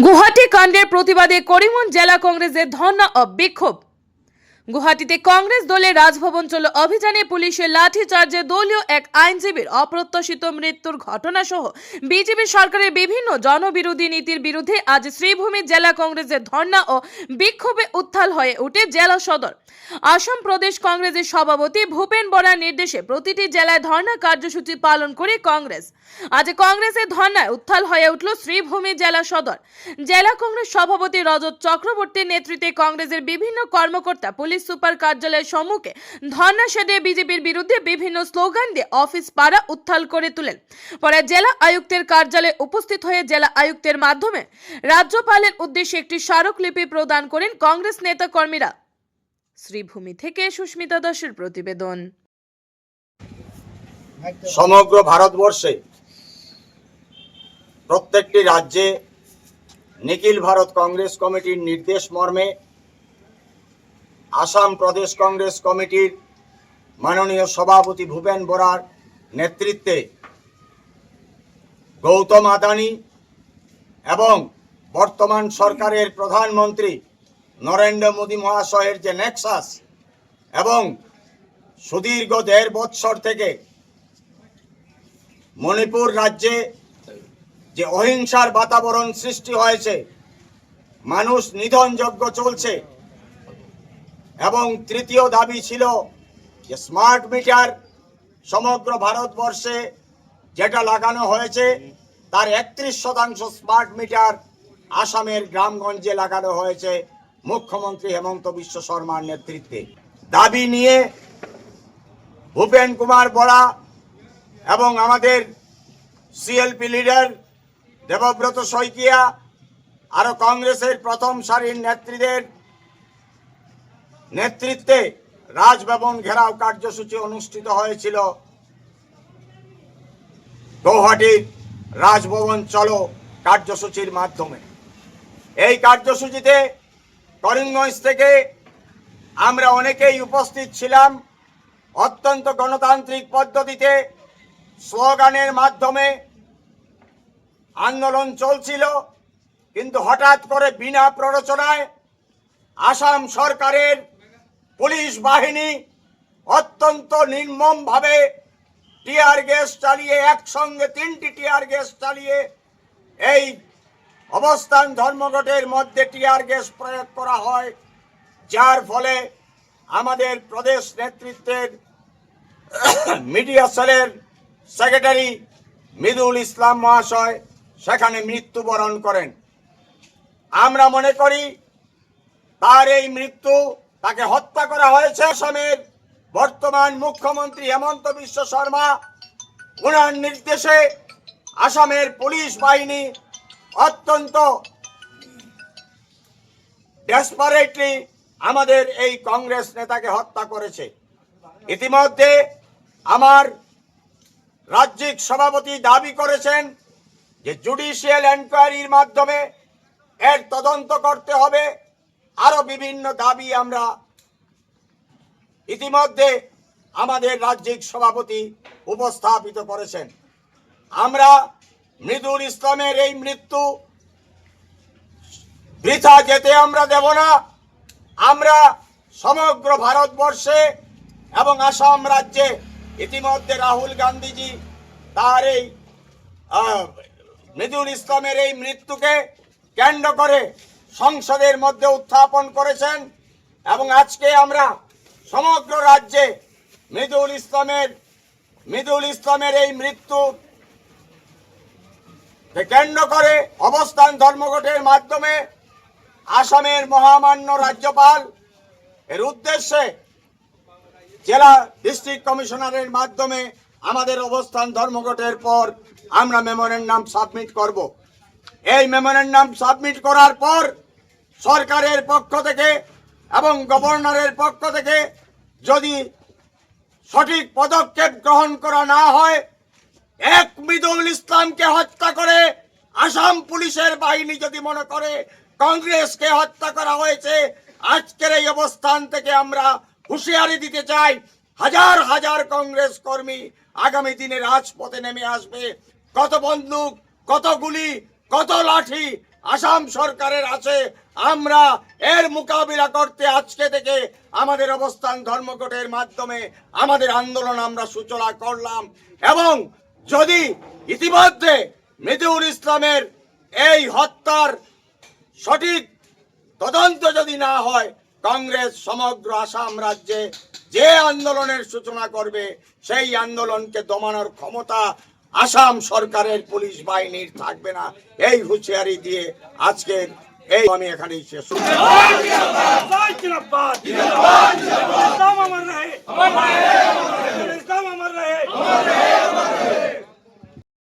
গুয়াহাটি কাণ্ডের প্রতিবাদে করিমগঞ্জ জেলা কংগ্রেসের ধর্ণা ও বিক্ষোভ। গুয়াহাটিতে কংগ্রেস দলের রাজভবন চলো অভিযানে পুলিশের লাঠিচার্জে দলীয় এক আইনজীবীর অপ্রত্যাশিত মৃত্যুর ঘটনা সহ বিজেপি সরকারের বিভিন্ন জনবিরোধী নীতির বিরুদ্ধে আজ শ্রীভূমি জেলা কংগ্রেসের ধর্ণা ও বিক্ষোভে উত্তাল হয়ে ওঠে জেলা সদর। আসাম প্রদেশ কংগ্রেসের সভাপতি ভূপেন বরার নির্দেশে প্রতিটি জেলায় ধর্ণা কার্যসূচি পালন করে কংগ্রেস। আজ কংগ্রেসের ধর্ণায় উত্তাল হয়ে উঠল শ্রীভূমি জেলা সদর। জেলা কংগ্রেস সভাপতি রজত চক্রবর্তীর নেতৃত্বে কংগ্রেসের বিভিন্ন কর্মকর্তা পুলিশ সুপার কার্যালয়ের সম্মুখে ধর্ণা শেডে বিজেপির বিরুদ্ধে বিভিন্ন স্লোগান দিয়ে অফিস পাড়া উত্তাল করে তোলেন। পরে জেলা আয়ুক্তের কার্যালয়ে উপস্থিত হয়ে জেলা আয়ুক্তের মাধ্যমে রাজ্যপালের উদ্দেশ্যে একটি স্মারকলিপি প্রদান করেন কংগ্রেস নেতা কর্মীরা। শ্রীভূমি থেকে সুস্মিতা দাসের প্রতিবেদন। সমগ্র ভারতবর্ষে প্রত্যেকটি রাজ্যে নিখিল ভারত কংগ্রেস কমিটির নির্দেশ মর্মে আসাম প্রদেশ কংগ্রেস কমিটির মাননীয় সভাপতি ভূপেন বরার নেতৃত্বে গৌতম আদানি এবং বর্তমান সরকারের প্রধানমন্ত্রী নরেন্দ্র মোদী মহাশয়ের যে নেক্সাস এবং সুদীর্ঘ ১.৫ বৎসর থেকে মণিপুর রাজ্যে যে অহিংসার বাতাবরণ সৃষ্টি হয়েছে, মানুষ নিধনযজ্ঞ চলছে এবং তৃতীয় দাবি ছিল যে স্মার্ট মিটার সমগ্র ভারতবর্ষে যেটা লাগানো হয়েছে তার ৩১% স্মার্ট মিটার আসামের গ্রামগঞ্জে লাগানো হয়েছে মুখ্যমন্ত্রী হেমন্ত বিশ্ব শর্মার নেতৃত্বে। দাবি নিয়ে ভূপেন কুমার বরা এবং আমাদের সিএলপি লিডার দেবব্রত শইকিয়া আরো কংগ্রেসের প্রথম সারির নেত্রীদের নেতৃত্বে রাজভবন ঘেরাও কার্যসূচি অনুষ্ঠিত হয়েছিল গৌহাটির রাজভবন চলো কার্যসূচির মাধ্যমে। এই কার্যসূচিতে করিমগঞ্জ থেকে আমরা অনেকেই উপস্থিত ছিলাম। অত্যন্ত গণতান্ত্রিক পদ্ধতিতে স্লোগানের মাধ্যমে আন্দোলন চলছিল, কিন্তু হঠাৎ করে বিনা প্ররোচনায় আসাম সরকারের পুলিশ বাহিনী অত্যন্ত নির্মমভাবে টিয়ার গ্যাস চালিয়ে, একসঙ্গে 3টি টিয়ার গ্যাস চালিয়ে এই অবস্থান ধর্মঘটের মধ্যে টিয়ার গ্যাস প্রয়োগ করা হয়, যার ফলে আমাদের প্রদেশ নেতৃত্বের মিডিয়া সেলের সেক্রেটারি মৃদুল ইসলাম মহাশয় সেখানে মৃত্যুবরণ করেন। আমরা মনে করি তার এই মৃত্যু, তাকে হত্যা করা হয়েছে আসামের বর্তমান মুখ্যমন্ত্রী হেমন্ত বিশ্ব শর্মা, ওনার নির্দেশে আসামের পুলিশ বাহিনী অত্যন্ত ডেসপারেটলি আমাদের এই কংগ্রেস নেতাকে হত্যা করেছে। ইতিমধ্যে আমার রাজ্যিক সভাপতি দাবি করেছেন যে জুডিশিয়াল এনকোয়ারির মাধ্যমে এর তদন্ত করতে হবে। আরো বিভিন্ন দাবি আমরা ইতিমধ্যে আমাদের রাজ্যিক সভাপতি উপস্থাপিত করেছেন। আমরা মৃদুল ইসলামের এই মৃত্যু বৃথা যেতে আমরা দেব না। আমরা সমগ্র ভারতবর্ষে এবং আসাম রাজ্যে ইতিমধ্যে রাহুল গান্ধীজি তার এই মৃদুল ইসলামের এই মৃত্যুকে কেন্দ্র করে সংসদের মধ্যে উত্থাপন করেছেন এবং আজকে আমরা সমগ্র রাজ্যে মৃদুল ইসলামের এই মৃত্যু কেন্দ্র করে অবস্থান ধর্মঘটের মাধ্যমে আসামের মহামান্য রাজ্যপাল এর উদ্দেশ্যে জেলা ডিস্ট্রিক্ট কমিশনারের মাধ্যমে আমাদের অবস্থান ধর্মঘটের পর আমরা মেমোরেন্ডাম সাবমিট করব। এই মেমোরেন্ডাম সাবমিট করার পর সরকারের পক্ষ থেকে এবং গভর্নরের পক্ষ থেকে যদি সঠিক পদক্ষেপ গ্রহণ করা না হয়, এক মৃদুল ইসলামকে হত্যা করে আসাম পুলিশের বাহিনী যদি মনে করে কংগ্রেসকে হত্যা করা হয়েছে, আজকের এই অবস্থান থেকে আমরা হুঁশিয়ারি দিতে চাই, হাজার হাজার কংগ্রেস কর্মী আগামী দিনে রাজপথে নেমে আসবে। কত বন্দুক, কত গুলি, কত লাঠি আসাম সরকারের আছে। আমরা এর মোকাবিলা করতে আজকে থেকে আমাদের অবস্থান ধর্মঘটের মাধ্যমে আমাদের আন্দোলন আমরা সূচনা করলাম। এবং যদি ইতিমধ্যে মৃদুল ইসলামের এই হত্যার সঠিক তদন্ত যদি না হয়, কংগ্রেস সমগ্র আসাম রাজ্যে যে আন্দোলনের সূচনা করবে সেই আন্দোলনকে দমানোর ক্ষমতা আসাম সরকারের পুলিশ বাহিনীর থাকবে না। এই হুঁশিয়ারি দিয়ে আজকের এই আমি এখানেই শেষ করছি। इस्लाम अमर रहे, इस्लाम अमर रहे।